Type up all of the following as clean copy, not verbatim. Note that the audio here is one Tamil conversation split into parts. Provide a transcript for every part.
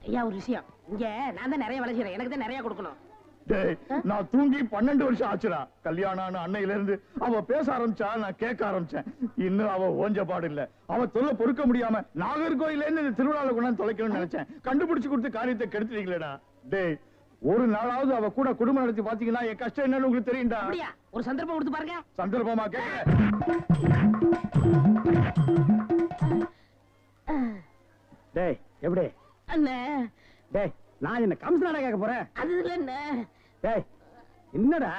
ஐயா ஒரு விஷயம், இங்க நான் தான் நிறைய வேலை செய்யறேன், எனக்கு தான் நிறைய கொடுக்கணும். நான் தூங்கி 12 வருஷம் ஆச்சுடா. கல்யாணம் அன்னையில இருந்து அவ பேச ஆரம்பிச்சா நான் கேட்க ஆரம்பிச்சேன். இன்னும் அவ ஓஞ்ச பாடு இல்ல. அவ தொல்லை பொறுக்க முடியாம நாகர்கோயில இருந்து திருவிழால கொண்டாந்து தொலைக்கணும்னு நினைச்சேன். கண்டுபிடிச்சு கொடுத்து காரியத்தை கெடுத்துட்டீங்களேடா. டேய், ஒரு நாளாவது அவ கூட குடும்பம் நடத்தி பாத்தீங்கன்னா என் கஷ்டம் என்னன்னு உங்களுக்கு தெரியும்டா. அப்படியா? ஒரு சந்தர்ப்பம் கொடுத்து பாருங்க. சந்தர்ப்பமா கேட்க? டேய் எப்படி அண்ணே? டேய் நான் என்ன கமிஷனரா கேட்க போறேன்? அது இல்ல அண்ணே. டேய் என்னடா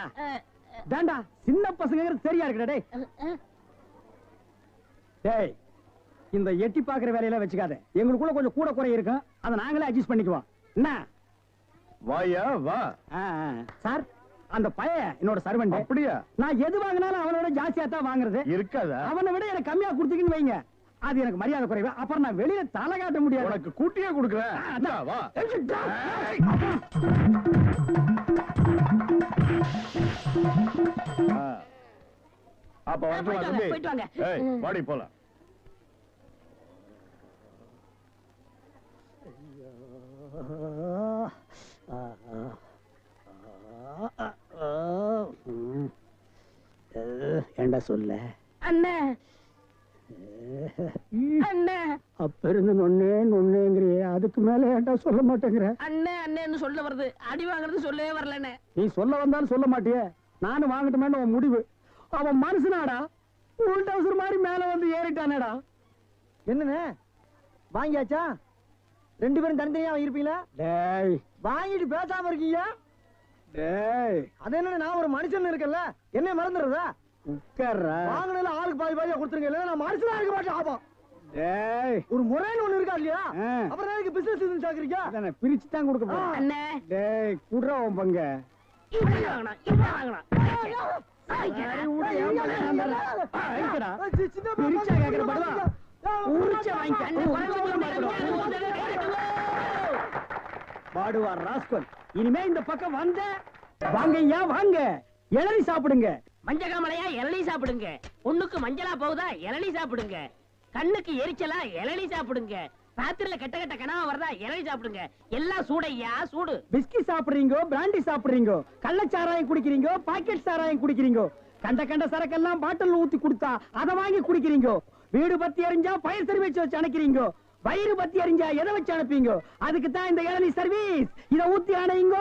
தாண்டா சின்ன பசங்க சரியா இருக்குடா. டேய் டேய் இந்த எட்டி பாக்குற வேலையில வச்சுக்காத. எங்களுக்குள்ள கொஞ்சம் கூட குறை இருக்கும், அதை நாங்களே அட்ஜஸ்ட் பண்ணிக்குவோம். என்ன வாயா வா. சார் அந்த பையன் என்னோட சர்வெண்ட். அப்படியா? நான் எது வாங்கினாலும் அவனோட ஜாஸ்தியா தான் வாங்குறது. இருக்காதா? அவனை விட எனக்கு கம்மியா கொடுத்தீங்கன்னு வைங்க, அது எனக்கு மரியாதை குறைவு. அப்புறம் நான் வெளியில தலை காட்ட முடியாது. உனக்கு கூட்டியே கொடுக்குறேன். வா. அப்ப போயிட்டு வாங்க. வாடி போலாம். ஏண்டா சொல்ல அண்ணே? அண்ணே அப்ப இருந்து நொன்னேங்கிறியே, அதுக்கு மேல ஏண்டா சொல்ல மாட்டேங்கிற? அண்ணே அண்ணேன்னு சொல்ல வருது, அடி வாங்குறது சொல்லவே வரலண்ணே. நீ சொல்ல வந்தாலும் சொல்ல மாட்டியே, நானும் வாங்கட்டுமேன்னு உன் முடிவு. அவன் மனுஷனாடா, உள்டவுசர் மாதிரி மேல வந்து ஏறிட்டானேடா. என்னண்ணே வாங்கியாச்சா? 2 பேரும் தனித்தனியா வாங்கிருப்பீங்களா? டேய் வாங்கிட்டு பேசாம இருக்கீங்க. டேய் அது என்ன, நான் ஒரு மனுஷன் இருக்கல, என்ன மறந்துடுறதா? உட்கார்றா. வாங்கினால ஆளுக்கு பாதி பாதியா கொடுத்துருங்க, இல்ல நான் மனுஷனா இருக்க மாட்டேன். ஆமா டேய் ஒரு முறைன்னு ஒண்ணு இருக்கா இல்லையா? அப்புறம் எனக்கு பிசினஸ் சாக்குறீங்க. அதானே பிரிச்சு தான் கொடுக்க போறேன். அண்ணே டேய் குடுறா உன் பங்க. இப்படி வாங்கணும், இப்படி வாங்கணும். பிரிச்சா கேக்குற படுவா உரிச்ச பாடுவா ராஸ்கல். இனிமே இந்த பக்கம் வந்த வாங்கய்யா வாங்க, இளநீ சாப்பிடுங்க. மஞ்சகாமலையா இளநீ சாப்பிடுங்க. பொண்ணுக்கு மஞ்சளா போகுதா இளநீ சாப்பிடுங்க. கண்ணுக்கு எரிச்சலா இளநீ சாப்பிடுங்க. ராத்திரில கெட்ட கெட்ட கனவா வருதா இளநீ சாப்பிடுங்க. எல்லாம் சூடையா சூடு. பிஸ்கி சாப்பிடுறீங்க, பிராண்டி சாப்பிடுறீங்க, கள்ளச்சாராயம் குடிக்கிறீங்க, பாக்கெட் சாராயம் குடிக்கிறீங்க. கண்ட கண்ட சரக்கெல்லாம் பாட்டில் ஊத்தி கொடுத்தா அதை வாங்கி குடிக்கிறீங்க. வீடு பத்தி எரிஞ்சா பயிர் சர்வீஸ் வச்சு அணைக்கிறீங்க. வயிறு பத்தி எரிஞ்சா எதை வச்சு அனுப்பீங்க? அதுக்கு தான் இந்த இளநீ சர்வீஸ். இத ஊத்தி அணையுங்க.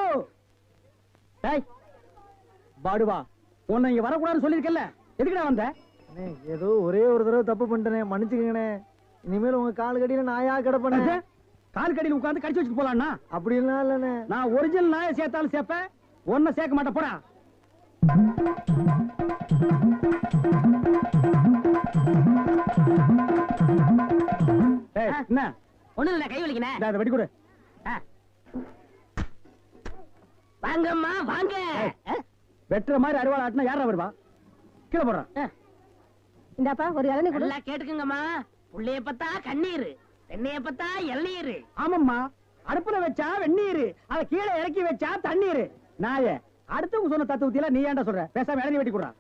பாடுவா, உன்னை இங்க வரக்கூடாதுன்னு சொல்லிருக்கல, எதுக்குடா வந்த? ஏதோ ஒரே ஒரு தடவை தப்பு பண்ணிட்டேனே, மன்னிச்சுக்கங்கண்ணே. இனிமேல் உங்க கால் கடியில நாயா கிடப்பேன். கால் கடியில் உட்கார்ந்து கடிச்சு வச்சுட்டு போலாம்னா? அப்படி எல்லாம் இல்லண்ணே. நான் ஒரிஜினல் நாயை சேர்த்தாலும் சேர்ப்பேன், ஒன்ன சேர்க்க மாட்டேன். போடா. என்ன ஒண்ணு இல்ல, கை வலிக்கிறேன். அதை வெடி கொடு. வாங்கம்மா வாங்க. வெட்டுற மாதிரி அறுவாள் ஆட்டினா யாரா வருவா? கீழே போடுறான். இந்தாப்பா ஒரு இளநீ கொடு. நல்லா கேட்டுக்குங்கம்மா. புள்ளைய பத்தா கண்ணீர், தென்னைய பத்தா இளநீர். ஆமாம்மா, அடுப்புல வச்சா வெந்நீர், அத கீழே இறக்கி வச்சா தண்ணீர். நாயே, அடுத்தவங்க சொன்ன தத்துவத்தில நீ ஏன்டா சொல்ற? பேசாம இளநீ வெட்டி கொடுறா.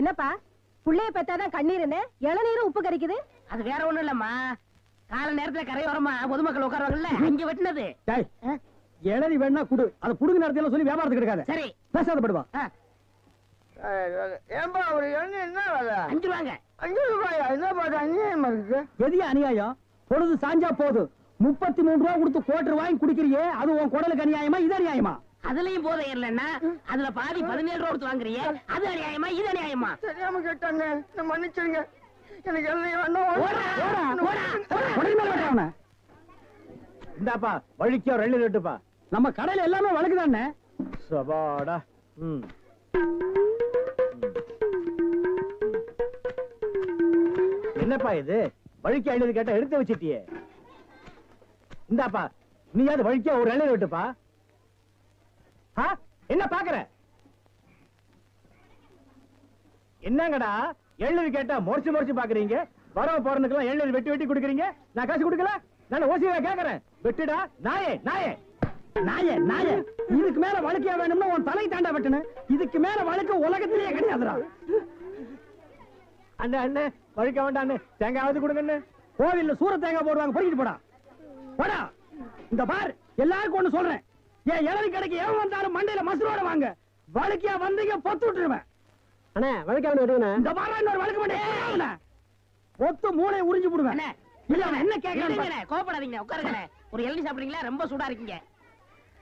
என்னப்பா புள்ளைய பெத்தாதான் கண்ணீர்னு இளநீரும் உப்பு கறிக்குது? அது வேற ஒண்ணும் இல்லம்மா, கால நேரத்துல கரையோரமா பொதுமக்கள் உட்காருவாங்கல்ல, அங்க வெட்டினது. இளநீ வேணா குடு, அதை புடுங்க நேரத்துல சொல்லி வியாபாரத்துக்கு எடுக்காத. சரி பேசாத படுவா. ஏன்பா ஒரு இளநீ என்ன வேலை? 5 ரூபாங்க. 5 ரூபாயா? என்ன பாட்டு அநியாயமா இருக்கு. எதிய அநியாயம்? பொழுது சாஞ்சா போது 33 ரூபா கொடுத்து கோட்டர் வாங்கி குடிக்கிறியே, அது உன் குடலுக்கு அநியாயமா இது அநியாயமா? அதுலயும் போதை இல்லன்னா அதுல பாதி 17 ரூபா கொடுத்து வாங்குறியே, அது அநியாயமா இது அநியாயமா? தெரியாம கேட்டாங்க, மன்னிச்சிருங்க. எனக்கு இளநீ வேண்டாம். இந்தாப்பா வழிக்கோ 2 ரெட்டுப்பா. நம்ம கடையில எல்லாமே வழக்குதானே. சபாடா. என்னப்பா இது வழிக்கு 50 கேட்ட எடுத்து வச்சிட்டியே? இந்தாப்பா நீயாவது வழிக்க ஒரு 2 ரெட்டுப்பா. என்ன பாக்குற? என்னங்கடா 7 கேட்டா முறைச்சு முறைச்சு பாக்குறீங்க? வரவ போறதுக்கெல்லாம் 7 வெட்டி வெட்டி கொடுக்குறீங்க, நான் காசு கொடுக்கல. நான் ஓசியா கேக்குறேன். வெட்டுடா நாயே நாயே நாயே நாயே. இதுக்கு மேல வழக்கியா வேணும்னா உன் தலை தாண்டா வெட்டணும். இதுக்கு மேல வழக்கு உலகத்திலேயே கிடையாதுடா. அண்ணே அண்ணே வழிக்க வேண்டாம், தேங்காவது கொடுங்க. கோவில்ல சூர தேங்காய் போடுவாங்க, பொறுக்கிட்டு போடா போடா. இந்த பார், எல்லாருக்கும் ஒண்ணு சொல்றேன், ஏன் இளநீ கடைக்கு எவன் வந்தாலும் மண்டையில மசுரோட வாங்க. வழுக்கியா வந்தீங்க பொத்து விட்டுருவேன். அண்ணே வழக்காவன எடுங்கண்ணே. இந்த பாரு, இன்னொரு வழுக்க மாட்டேன், பொத்து மூளை உறிஞ்சு போடுவேன். அண்ணே, இல்ல அவன் என்ன கேட்கறான்? இருங்கண்ணே, கோபப்படாதீங்க, உட்காருங்கண்ணே. ஒரு இளநீ சாப்பிடுறீங்களா? ரொம்ப சூடா இருக்கீங்க.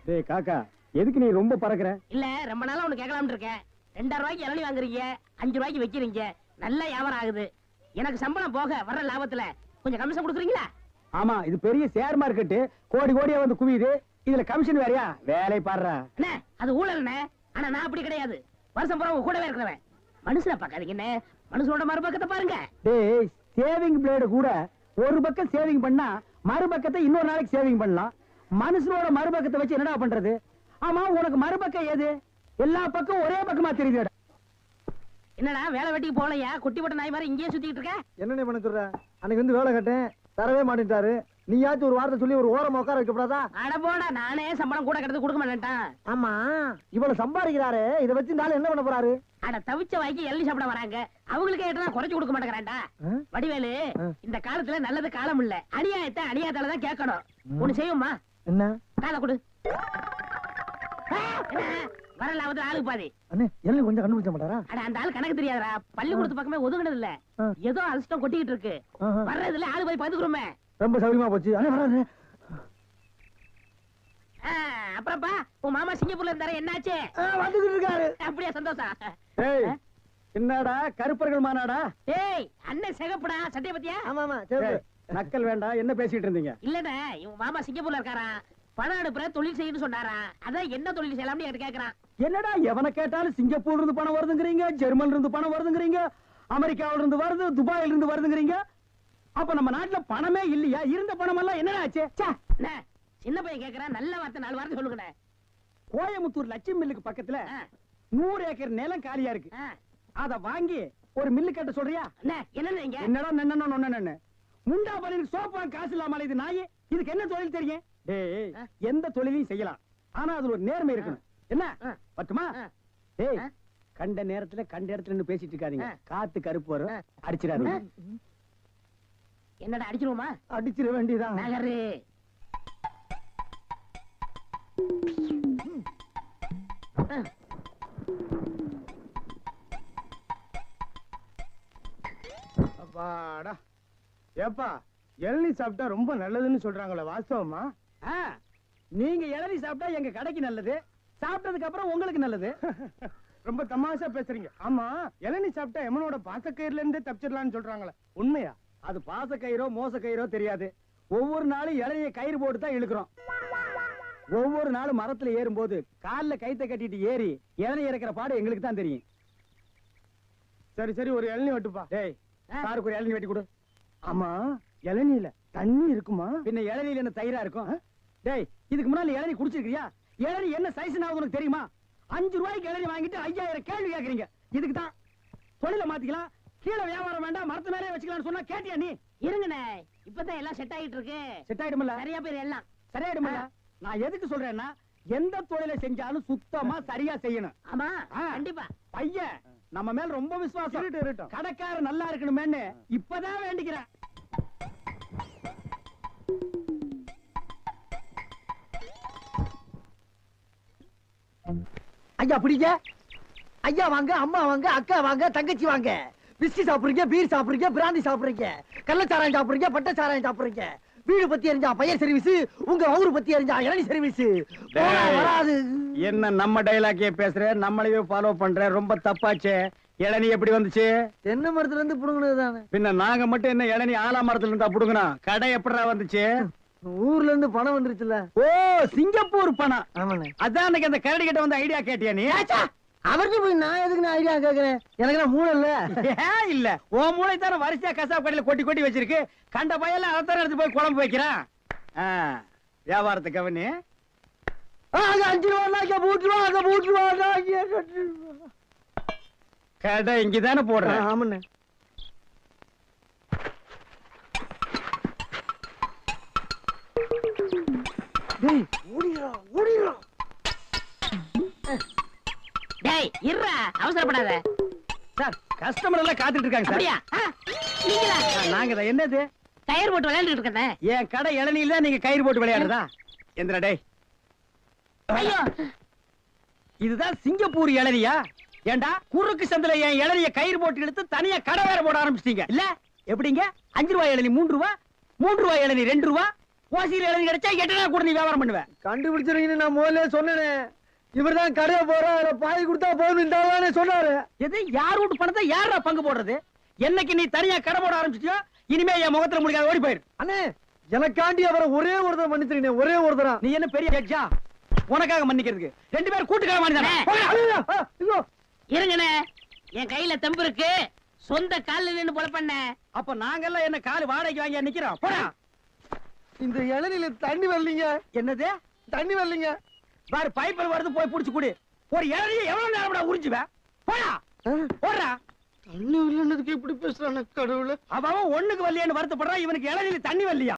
டேய் காக்கா, எதுக்கு நீ ரொம்ப பறக்குற? இல்ல, ரொம்ப நாளா ஒண்ணு கேட்கலாம்னு இருக்கேன். 2000 ரூபாய்க்கு இளநீ வாங்குறீங்க, 5 ரூபாய்க்கு வைக்கிறீங்க, நல்ல வியாபாரம் ஆகுது. எனக்கு சம்பளம் போக வர்ற லாபத்துல கொஞ்சம் கமிஷன் கொடுக்குறீங்களா? ஆமா, இது பெரிய ஷேர் மார்க்கெட், கோடி கோடியா வந்து குவியுது. இதுல கமிஷன் வேறயா? வேலை பாடுறா. அண்ணே, அது ஊழல்ண்ணே. ஆனா நான் அப்படி கிடையாது. வருஷம் பூரா உங்க கூடவே இருக்கிறவன். மனுஷனை பார்க்காதீங்கண்ணே, மனுஷனோட மறுபக்கத்தை பாருங்க. டேய், சேவிங் பிளேடு கூட ஒரு பக்கம் சேவிங் பண்ணா மறுபக்கத்தை இன்னொரு நாளைக்கு சேவிங் பண்ணலாம். மனுஷனோட மறுபக்கத்தை வச்சு என்னடா பண்றது? ஆமா, உனக்கு மறுபக்கம் ஏது? எல்லா பக்கம் ஒரே பக்கமா தெரியுது. என்னடா வேலை வெட்டிக்கு போகலையா? குட்டி போட்ட நாய் மாதிரி இங்கேயே சுத்திட்டு இருக்க? என்னண்ணே பண்ண சொல்ற? அன்னைக்கு வந்து வேலை கட்டேன், தரவே மாட்டேன்ட்டாரு. நீயாச்சும் ஒரு வார்த்தை சொல்லி ஒரு ஓரமா உட்கார வைக்கப்படாதா? அட போடா, நானே சம்பளம் கூட கிடந்து கொடுக்க மாட்டேன்ட்டான். ஆமா, இவ்வளவு சம்பாதிக்கிறாரு, இதை வச்சு இந்த ஆளு என்ன பண்ண போறாரு? அட தவிச்ச வாய்க்கு எள்ளி சாப்பிட வராங்க, அவங்களுக்கு ஏட்டா குறைச்சு கொடுக்க மாட்டேங்கிறான்டா. வடிவேலு, இந்த காலத்துல நல்லது காலம் இல்ல, அநியாயத்தை அநியாயத்தாலதான் கேட்கணும். ஒண்ணு செய்யுமா? என்ன? காலை கொடு. வரலாவது ஆளுக்கு பாதி. அண்ணே, என்ன கொஞ்சம் கண்டுபிடிச்ச மாட்டாரா? அட அந்த ஆள் கணக்கு தெரியாதா? பள்ளிக்கூடத்து பக்கமே ஒதுங்கினது இல்ல, ஏதோ அரிசிட்டம் கொட்டிக்கிட்டு இருக்கு. வர்றதுல ஆளு போய் பாத்துக்கிறோமே. ரொம்ப சௌரியமா போச்சு. அண்ணே வராரு. அப்புறப்பா, உன் மாமா சிங்கப்பூர்ல இருந்தாரு, என்னாச்சு? வந்துகிட்டு இருக்காரு. அப்படியே சந்தோஷம். ஏய், என்னடா கருப்பர்கள் மாநாடா? ஏய், அண்ணன் சிகப்புடா, சட்டைய பத்தியா? ஆமா ஆமா, சரி. ஏய், நக்கல் வேண்டாம். என்ன பேசிட்டு இருந்தீங்க? இல்லண்ணே, இவன் மாமா சிங்கப்பூர்ல இருக்காரா, பணம் அனுப்புற தொழில் செய்யணும்னு சொன்னாரா. அதான் என்ன தொழில் செய்யலாம்னு என்கிட்ட கேக்குறான். என்னடா எவனை கேட்டாலும் சிங்கப்பூர்ல இருந்து பணம் வருதுங்கிறீங்க, ஜெர்மன்ல இருந்து பணம் வருதுங்கிறீங்க, அமெரிக்காவில இருந்து வருது, துபாயில இருந்து வருதுங்கிறீங்க. அப்ப நம்ம நாட்டுல பணமே இல்லையா? இருந்த பணம் எல்லாம் என்னடா ஆச்சு? அண்ணே, சின்ன பையன் கேக்குறான், நல்ல வார்த்தை 4 வார்த்தை சொல்லுங்கண்ணே. கோயம்புத்தூர் லட்சுமி மில்லுக்கு பக்கத்துல 100 ஏக்கர் நிலம் காலியா இருக்கு. அத வாங்கி ஒரு மில்லு கட்ட சொல்றியா? அண்ணே, என்னன்னு இங்க? என்னடா நன்னன்னு முண்டா பலிக்கு சோப்பா காசு இல்லாம இது நாயே. இதுக்கு என்ன தொழில் தெரியும்? டேய், எந்த தொழிலையும் செய்யலாம், ஆனா அதுல ஒரு நேர்மை இருக்கணும். என்ன பட்டுமா? டேய், கண்ட நேரத்துல கண்ட இடத்துல நின்னு பேசிட்டு இருக்காதீங்க. காத்து கருப்பு வரும், அடிச்சிடாதீங்க. என்னடா அடிச்சிருவோமா? அடிச்சிட வேண்டியதான். நகரு. அப்பாடா. ஏப்பா, இளநீ சாப்பிட்டா ரொம்ப நல்லதுன்னு சொல்றாங்களே, வாஸ்தவமா? நீங்க இளநீ சாப்பிட்டா எங்க கடைக்கு நல்லது, சாப்பிட்டதுக்கு அப்புறம் உங்களுக்கு நல்லது. ரொம்ப தமாஷா பேசுறீங்க. ஆமா, இளநீ சாப்பிட்டா எமனோட பாசக்கயிறுல இருந்தே தப்பிச்சிடலாம்னு சொல்றாங்களே, உண்மையா? அது பாச கயிறோ மோச கயிறோ தெரியாது. ஒவ்வொரு நாளும் இளநிய கயிறு போட்டு தான் இழுக்கிறோம். ஒவ்வொரு நாளும் மரத்துல ஏறும்போது கால்ல கைத்த கட்டிட்டு ஏறி இளநீ இறக்கிற பாடு எங்களுக்கு தான் தெரியும். சரி சரி, ஒரு இளநீ வெட்டுப்பா. டேய், சாருக்கு ஒரு இளநீ வெட்டி கொடு. ஆமா, இளநீல தண்ணி இருக்குமா? பின்ன இளநீல என்ன தயிரா இருக்கும்? டேய், இதுக்கு முன்னால இளநீ குடிச்சிருக்கியா? இளநீ என்ன சைஸ் உனக்கு தெரியுமா? 5 ரூபாய்க்கு இளநீ வாங்கிட்டு 5000 கேள்வி கேக்குறீங்க. இதுக்கு தான் தொழில மாத்திக்கலாம், கீழே வியாபாரம் வேண்டாம், மரத்து மேலே வச்சுக்கலாம்னு சொன்னா கேட்டியா நீ? இருங்கண்ணே, இப்பதான் எல்லாம் செட் ஆயிட்டு இருக்கு. செட் ஆயிடுமில்ல? சரியா பேர் எல்லாம் சரியாயிடுமில்ல? நான் எதுக்கு சொல்றேன்னா, எந்த தொழிலை செஞ்சாலும் சுத்தமா சரியா செய்யணும். ஆமா, கண்டிப்பா. பையன் நம்ம மேல ரொம்ப விசுவாசம். இருக்கட்டும். கடைக்காரர் நல்லா இருக்கணுமேன்னு இப்பதான் வேண்டிக்கிறேன். ஐயா பிடிங்க. ஐயா வாங்க, அம்மா வாங்க, அக்கா வாங்க, தங்கச்சி வாங்க. பிஸ்கி சாப்பிடுறீங்க, பீர் சாப்பிடுறீங்க, பிராந்தி சாப்பிடுறீங்க, கள்ளச்சாராயம் சாப்பிடுறீங்க, பட்ட சாராயம் சாப்பிடுறீங்க. வீடு பத்தி எரிஞ்சா பையர் சர்வீஸ், உங்க ஊரு பத்தி எரிஞ்சா இளநீ சர்வீஸ். வராது. என்ன நம்ம டைலாக்கே பேசுற, நம்மளையே ஃபாலோ பண்ற, ரொம்ப தப்பாச்சே. இளநீ எப்படி வந்துச்சு? தென்னை மரத்துல இருந்து புடுங்கினது தானே. பின்ன நாங்க மட்டும் என்ன இளநீ ஆலா மரத்துல இருந்தா புடுங்கணும்? கடை எப்படா வந்துச்சு? ஊர்ல இருந்து பணம் வந்துருச்சுல. ஓ, சிங்கப்பூர் பணம். ஆமாண்ணே. அதான் அன்னைக்கு அந்த கரடி கிட்ட வந்து ஐடியா கேட்டியா நீ? அவர்கிட்ட போய் நான் எதுக்கு நான் ஐடியா கேக்குறேன்? எனக்கு நான் மூளை இல்ல. ஏன் இல்ல? உன் மூளை தானே வரிசையா கசாப் கடையில கொட்டி கொட்டி வச்சிருக்கு. கண்ட பையெல்லாம் அதைத்தானே எடுத்து போய் குழம்பு வைக்கிறான். வியாபாரத்தை கவனி. அங்க 5 ரூபா, அங்க 3 ரூபா, அங்க 3 ரூபா, அங்க 8 ரூபா. கடை இங்கதானே போடுறேன். ஆமாண்ணே. டேய், ஓடிரா ஓடிரா. டேய், இருடா, அவசரப்படாத. சார், கஸ்டமர் எல்லாம் காத்துட்டு இருக்காங்க சார். அப்படியா? நீங்களா? நாங்க தான். என்னது கயிறு போட்டு விளையாண்டுட்டு இருக்கேன். என் கடை இளநீல தான் நீங்க கயிறு போட்டு விளையாடுறதா? எந்திரா டேய். ஐயோ இதுதான் சிங்கப்பூர் இளநியா? ஏண்டா குறுக்கு சந்தில என் இளநிய கயிறு போட்டு இழுத்து தனியா கடை வேற போட ஆரம்பிச்சிட்டீங்க இல்ல? எப்படிங்க 5 ரூபாய் இளநீ 3 ரூபாய், 3 ரூபாய் இளநீ 2 ரூபாய், ஓசியில் இளநீ கிடைச்சா 8 நாள் கூட நீ வியாபாரம் பண்ணுவேன். கண்டுபிடிச்சிருக்கீங்க, நான் முதல்ல சொன்னேனே. இவர்தான் கடையை போறா பாய் கொடுத்தா போதும் சொன்னாரு. எது யார் வீட்டு பணத்தை யாரா பங்கு போடுறது? என்னைக்கு நீ தனியா கடை போட ஆரம்பிச்சிட்டியோ இனிமே என் முகத்துல முடிக்காத, ஓடி போயிரு. அண்ணே எனக்காண்டி அவரை ஒரே ஒருத்தர் மன்னிச்சிருக்கீங்க, ஒரே ஒருத்தரா. நீ என்ன பெரிய ஜட்ஜா உனக்காக மன்னிக்கிறதுக்கு? 2 பேரும் கூட்டுக்கார மாட்டானே. இருங்கண்ணே, என் கையில தெம்பு இருக்கு, சொந்த கால்ல நின்னு பொழப்பண்ண. அப்ப நாங்கெல்லாம் என்ன கால் வாடகைக்கு வாங்கி நிக்கிறோம்? போடா. இந்த இளநில தண்ணி வரலீங்க. என்னது தண்ணி வரலீங்க? பாரு பைப்பில் வருது, போய் புடிச்சு குடி. ஒரு இளநிய எவ்வளவு நேரம் உறிஞ்சுவேன்? போடா போடுறா. தண்ணி வரலன்னதுக்கு எப்படி பேசுறான கடவுள? அவன் ஒண்ணுக்கு வரலையான்னு வருத்தப்படுறான், இவனுக்கு இளநில தண்ணி வரலையா?